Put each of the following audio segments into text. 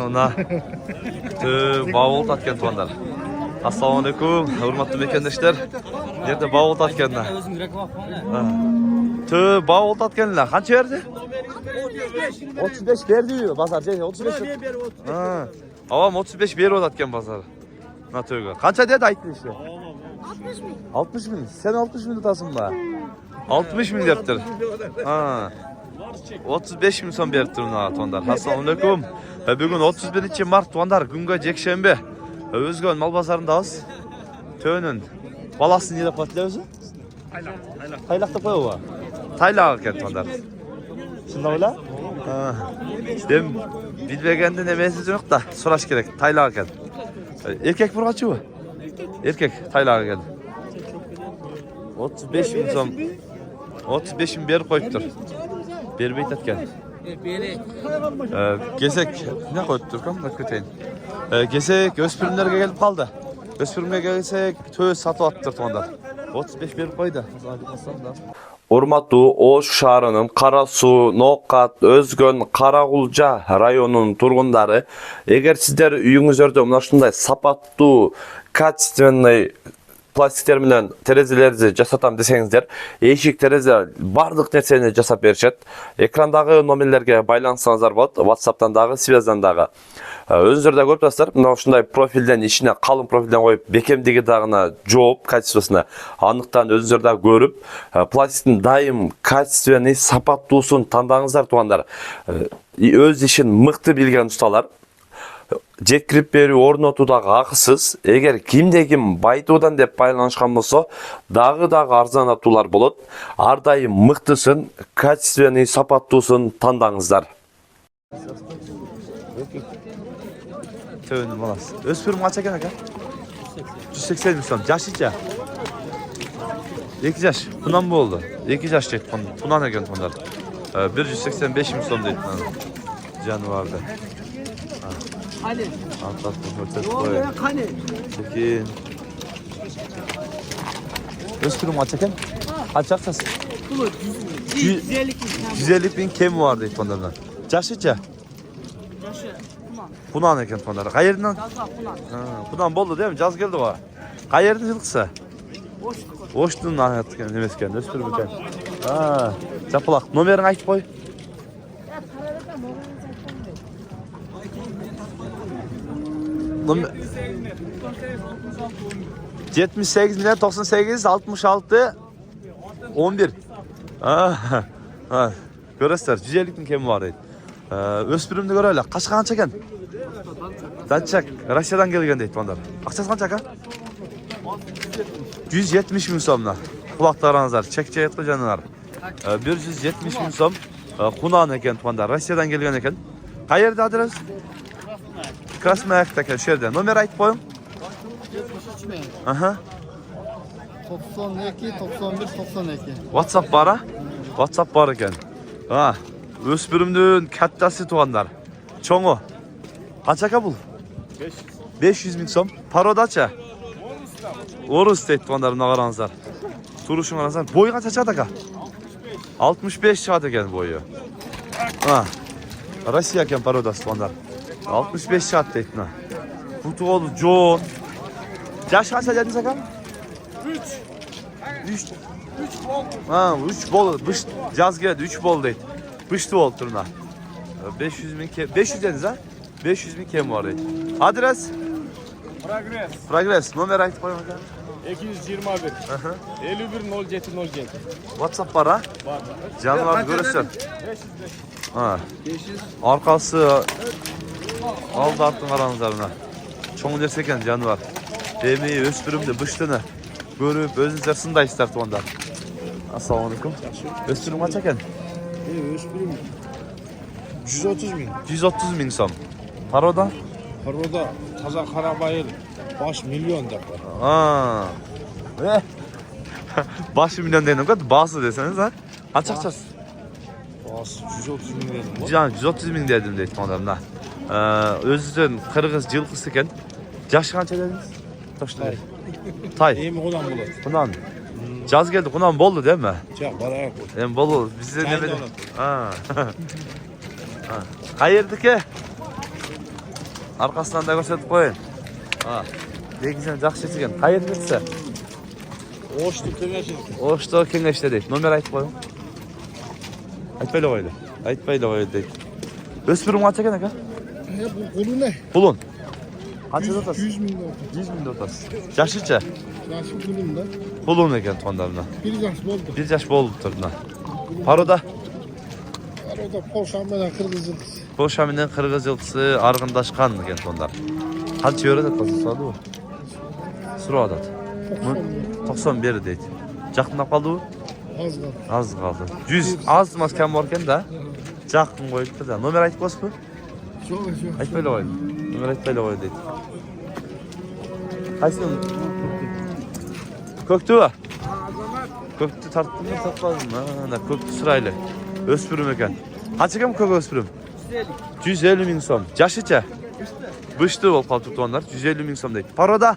Ona bağ oldu atken tuğanlar. Assalamu alaikum, hurmatlı mekendeşler. Nerede bağ oldu atkenler? Bağ oldu atkenler. Kaç verdi? 35 verdi diyor pazar. 35. Avam 35 ver oldu atken pazar. Natöyga. Kaça dedi aytın işte? 60 bin. 60 bin. Sen 60 bin tutasın mı? 60 bin derttir. 35 bin son berip turun tuğanlar. Assalamu alaikum. Bugün 31 mart tuğanlar. Günge jekşembe. Özgön mal bazarındayız. Tönün. Balasını yedip patla özü? Taylakta koyu var. Taylak eken tuğanlar. Şunda öyle? Ben bilmegenden emesiz yok da soraş gerek. Taylak eken. Erkek burgaçı mı? Erkek. Taylak eken. 35 bin son. 35 bin beri koyuptur. Beri beyt etken. Gesek ne koyuptur kan? Köteyin. Gesek öspürümlerge gelip kaldı. Öspürümge gelsek töz satı attır tuğanda. 35 beri koydu. Urmatlı Oş şaharının Karasu, Nokat, Özgön, Karagulca rayonunun turgunları eğer sizler uyuңuzda mına şunday sapatlı, качественный plastikler bilen terezilerinizi jasatam desеңizdер, eşik tereziler bardıq nersени jasap berişet. Ekrandağı nomerlerge байлансаңыздар болот, WhatsApp'tan dağı, Связдан dağı. Өзүңүздөр көрүп турасыздар, мына ушундай профилден ишине калың профилден коюп, бекемдиги дагына жооп, качествосуна анықтан өзүңүздөр да көрүп, пластиктин дайым качественный, сапаттуусун тандаңыздар тугандар. Өз ишин мыкты билген усталар. Жеткирип берүү орнотуудагы акысыз. Эгер кимде ким байтуудан деп байланышкан болсо, дагы арзанатуулар болот. Ар дайым мыктысын, качественный, сапаттуусун тандаңыздар. Tövün malas. Özpürüm kaç eken aka? 180 bin son. Yaşıca? 2 yaş. Bundan mı oldu? 2 yaş çekti. Bundan eken bunlar. 185 bin son değil. Canı vardı. Ali. Atlat. Çekin. Özpürüm kaç eken? Kaç yaksasın? 150 bin kem vardı ilk bunlardan. Yaşıca? Bunan eken tonları. Qayerden? Bunan boldu değil mi? Caz geldi o. Qayerden yılkısa? Oştun anlatken demesken. Östür büken. Çapılak. Numerini aytıp koy. 78 milyar 98 66 11. Görürsüler. 150 bin kemi var. Öspürümde göreyle. Kaç eken? Dançak. Rusya'dan gelgen deydi onlar. Akçası kaç aka? 170 bin somla. Kulaklarınızlar. Çekçe yetki canlılar. 170 bin som. Kunan eken tuğanda. Rusya'dan gelgen eken. Hayırda adres? Krasnoyarsk'ta eken. Şeride. Nomer ayıp koyun. 73 bin. 92, 91, 92. WhatsApp bara? WhatsApp var eken. Öspürümdün kattası tuğanlar. Çoğu. Kaç aka bul? 500 bin som. Parodaça? Orus deyip tuğanların ağaranızlar. Turuşun ağaranızlar. Boyu kaç açadı aka? 65 çağdı eken boyu. Rusya eken parodası tuğanlar. 65 çağdı deyip. Bu tuğalı John. Yaş kaç dediniz aka? 3 bol. 3 bol. Caz geldi 3 bol deyip. Bıştı ol turuna. 500 bin kem. 500 dediniz ha? 500 bin kem var deyip. Adres? Progress. Nomer ayıp koyun bakalım. 221 51 07 07. WhatsApp var ha? Var. Canı var görürsün. 500. Arkası aldı arttın aranızlarına. Çoğun derseken canı var. Demeyi öspürümde bıştığını görüp özünüzler sında ister tuğanlar. Assalamu alaikum. Öspürüm kaç eken? Öspürüm 130 bin. 130 bin som. Paroda? Paroda taza karabayır. Baş milyon da. Baş milyon dedim kadar bası deseniz ha. Kaç akçası? Baş 130 bin dedim. Can 130 bin dedim deyip onlarına. Özünüzden Kırgız yılkısı eken. Yaş kaç dediniz? Tay. İyi mi kudan bulur? Kunan. Caz geldi kunan boldu değil mi? Çak baraya koy. Hem bolu bize ne dedi? Qayerdiki? Arkasından da gösterip koyun. Ha. Negizden жақсы etiken. Qayerdisi? Oştu kengeşin. Oşto kengeşte deydi. Nomer aytып koyun. Aytpayla koydu. Aytpayla koydu deydi. Öspürüm kaç eken aka? Ya bu kolu ne? Pulun. Kaç otası? 100 milyon. 100 bin otası. Yaşıça? Yaşı kulum da. Pulun eken tonlarına. Bir yaş oldu. Bir yaş boldu turna. Paroda? Arada Polşan'dan Kırgız'ın. Boşaminen Kırgız yıltısı argındaşkan eken tonlar. Kaç euro da tasın sadı bu? Suru adat. 91 deydi. Жақындап қалды bu? Az kaldı. Az kaldı. 100 az maskem varken da жақын koydu da. Nomer aytып koysun mu? Çok. Aytpayla koydu. Nomer aytpayla koydu deydi. Kaysın? Köktü mü? Köktü tarttın mı tartmadın mı? Ha, köktü sırayla. Öspürüm eken. Kaç eken kök öspürüm? 150 bin som. Yaşıça? Bıştı ol kaltıktı onlar. 150 bin som deydi. Paroda?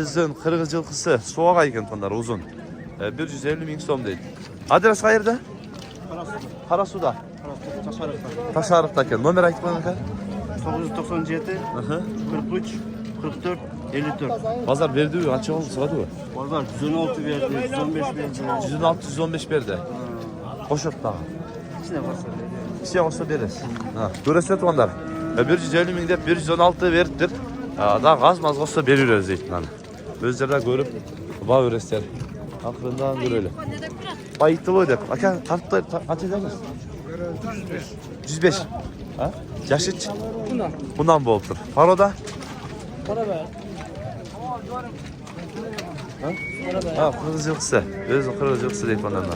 Uzun Kırgız yılkısı. Soğuğa eken tonlar uzun. 150 bin som deydi. Adres qayerda? Karasu'da. Taşarık'ta eken. Nomer aytып koyun aka? 997 43 44 54. Pazar verdi mi? Kaç oldu? Sıradı mı? Pazar 116 verdi, 115 verdi. 116, 115 berdi. Koşurtlağı. İçine varsa Bir şey olsa veririz. Ha, göreset onlar. 150 bin de 116 verdir. Da gaz maz olsa veriyoruz deytin hani. Özlerden görüp bağ öğretler. Aklından görelim. Bayıttı bu ödek. Aka tarttı kaç ederiz? 105. Ha? Yaşıç. Bundan bu olur. Paroda? Para ver. Ha, Kırgız yılkısı. Özün Kırgız yılkısı deyip ondan da.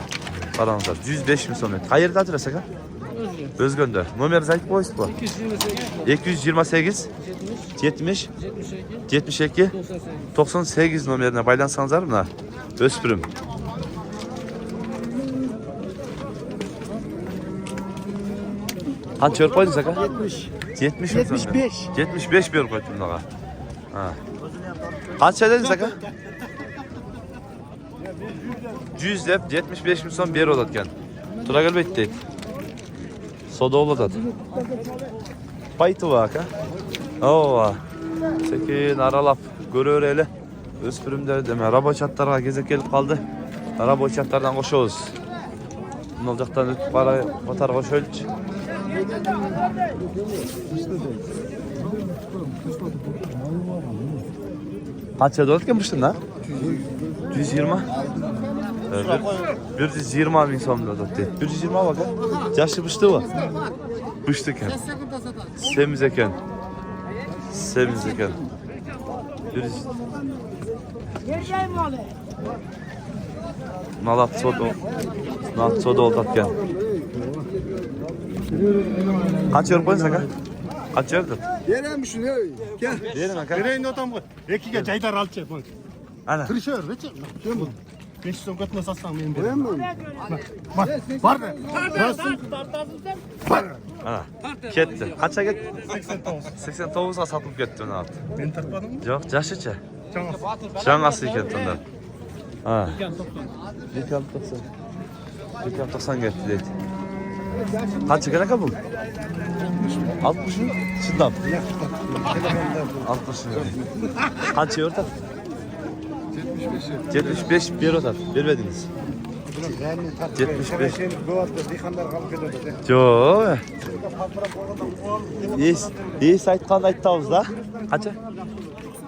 Paranızlar. 105 mi sonet? Hayırda adres aka? Özgöndür. Nomer zayıf koysun bu. 228 70 72 98 numarına baylansanız var mı? Öspürüm. Kaç yor koydun saka? 70 mi 75. 75 bir yor koydun daha. Ha. Kaç şey dedin saka? 100 dep 75 mi son bir odatken. Tura gelbet deydi. Soda oladat. Baytı var ha. Ova. Sekin aralap görür ele. Öspürümler deme. Araba çatlarına gezek gelip kaldı. Araba çatlardan koşuyoruz. Bunun olacaktan ötüp para batar koşuyoruz. Kaç yıl dolatkenmiştin lan? 120. Evet. 120 bin somda dotti. 120 bak ha. Yaşı bıştı mı? Bıştı ken. Semiz eken. Semiz eken. 100. Nalat soda. Nalat soda oltatken. Kaç yer koyun saka? Kaç yerdir? Yerem şunu. Gel. Verin aka. Nereye otam koy. Ekiga jaydar alıp çek bak. Ana. Kırışıyor. Ne çek? Kim bu? 500 son katına satsam benim benim. Bak. Var mı? Nasıl? Ana. Ketdi. Kaça get? 89'a satıp ketdi onu altı. Ben takmadım mı? Yok, yaşıca. Tamam. Şangası ketdi ondan. Ha. 290 getdi deydi. Kaç çıkan aka bu? 60 mı? Şundan. 60 mı? Kaç yer ortak? 75 bir otar. Vermediniz. 75. Yok. İyi aytqanda ayttabız da. Kaça?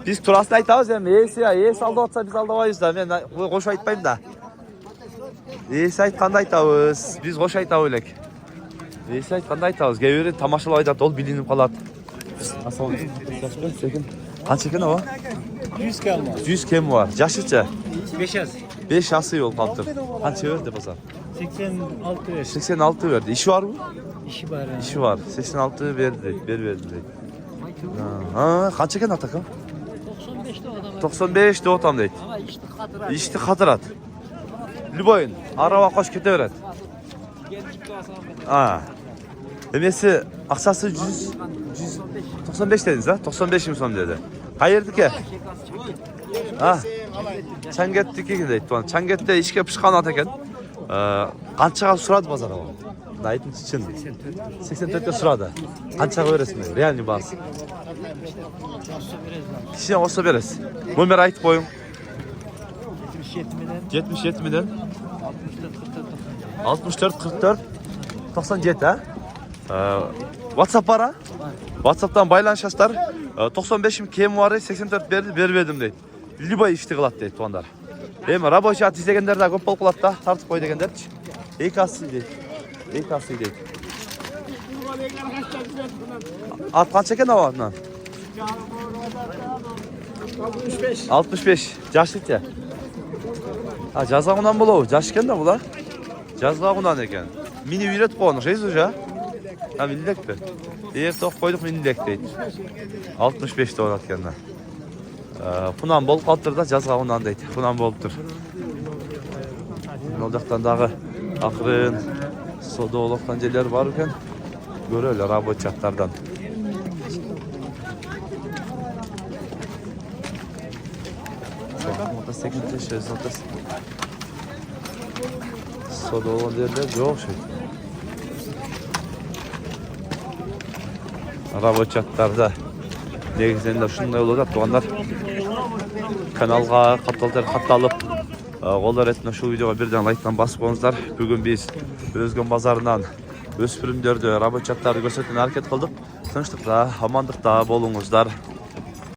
Biz turasını ayttabız endi. Esi aldı atsa biz aldabayız da. Men qo'shib aytmayman da. Esi aytqanda ayttabız. Biz qo'shib aytab elek. Esi aytqanda ayttabız. Geveri tamoshalab aytadi, ol bilinib qoladi. Assalomu alaykum. Sekin. Qancha ekan o? 100 kalma. 100 kem var. Yaşıca? 5 yaz. 5 yası yol kaptır. Kaç verdi pazar? 86 ver. 86 verdi. İşi var mı? İşi var ha. İşi var. 86 verdi. Verdi. Ha, kaç eken Atakan? 95'te o adam. 95 de otam deydi. Ama işte katıra. İşte hatırat. Lüboyun. Araba koş keteveret. Ha. Demesi aksası 95 dediniz ha? 95 mi son dedi. Hayırdı ki? Ha. Çanget'teki deydi. Çanget'te işke pişkan at eken. Qanchaga suradi bozor o? Айтыңызшы чын. 84'te sırada. Qanchaga beresiz? Realni bahası. Kişiye olsa beresiz. Nomer aytып koyun. 77 miden. 64 44 97 ha? WhatsApp var ha? WhatsApp'tan baylanışasızlar. 95'im kem var 84 berbedim deydi. Libay işti kılat deydi tuğanlar. Hem rабочий at izlegenler de köp bol kılat da tartıp koy degenderçi. Ekası deydi. Ekası deydi. At kaç eken hava atından? 65. Jaşlık ya. Ha жазғанынан болу, жаш екен да бұлар. Жазғанынан екен. Мені үйретіп қойған, жайыз уже. Ha millek be. Diğer toq koyduk millek deydi. 65 doğru atkanda. Punan bol kaltır da жазғанынан deydi. Punan bolup dur. Oldaktan dağı akırın soda olaktan jeler var eкен. Göröyle рабочаттардан. Orada 85 yazılır. Soda olan yerler yok şey. Rабочаттарда негізінде шындай олар туғандар каналға қатталып олар ретінде шу видеоға бірден лайктан басып қойыңыздар. Бүгін біз Өзгөн базарынан өспірімдерді рабочаттарды көрсетуге әрекет қылдық. Тыныштықта, амандықта болыңыздар.